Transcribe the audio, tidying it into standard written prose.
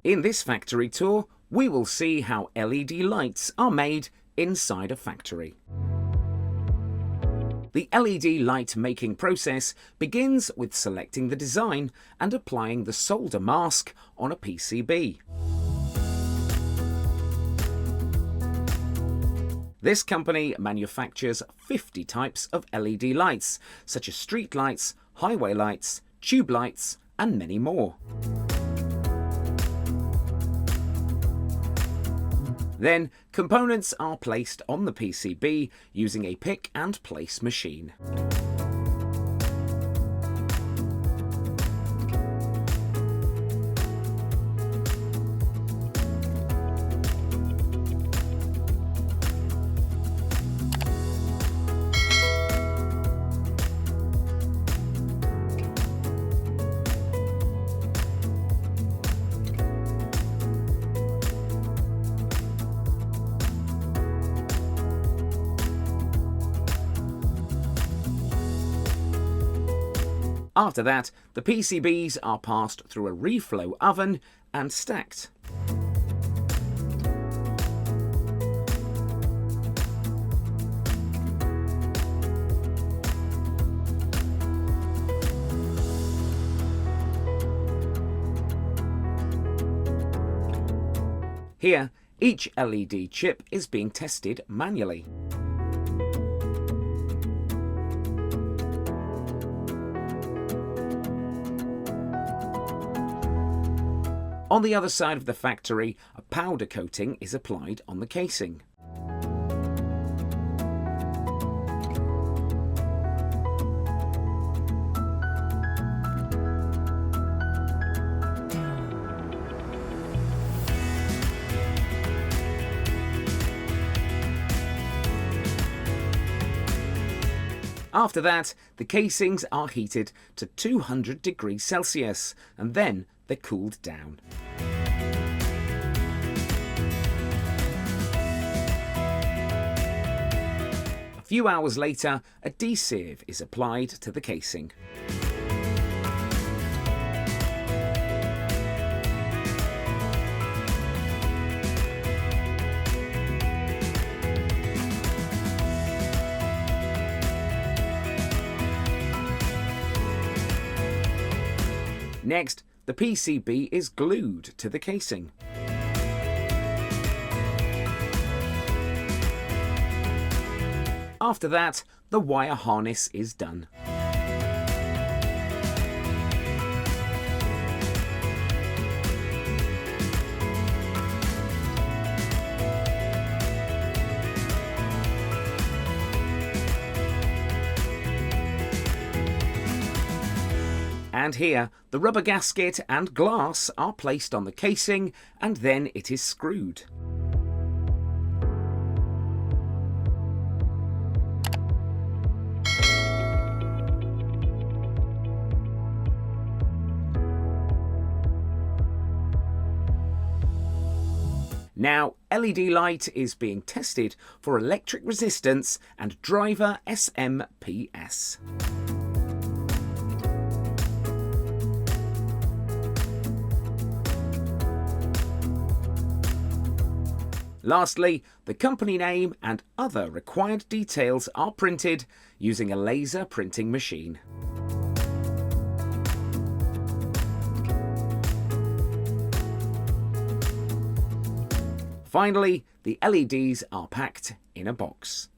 In this factory tour, we will see how LED lights are made inside a factory. The LED light making process begins with selecting the design and applying the solder mask on a PCB. This company manufactures 50 types of LED lights, such as street lights, highway lights, tube lights, and many more. Then, components are placed on the PCB using a pick and place machine. After that, the PCBs are passed through a reflow oven and stacked. Here, each LED chip is being tested manually. On the other side of the factory, a powder coating is applied on the casing. After that, the casings are heated to 200 degrees Celsius and then they're cooled down. A few hours later, a desieve is applied to the casing. Next, the PCB is glued to the casing. After that, the wire harness is done. And here, the rubber gasket and glass are placed on the casing and then it is screwed. Now, LED light is being tested for electric resistance and driver SMPS. Lastly, the company name and other required details are printed using a laser printing machine. Finally, the LEDs are packed in a box.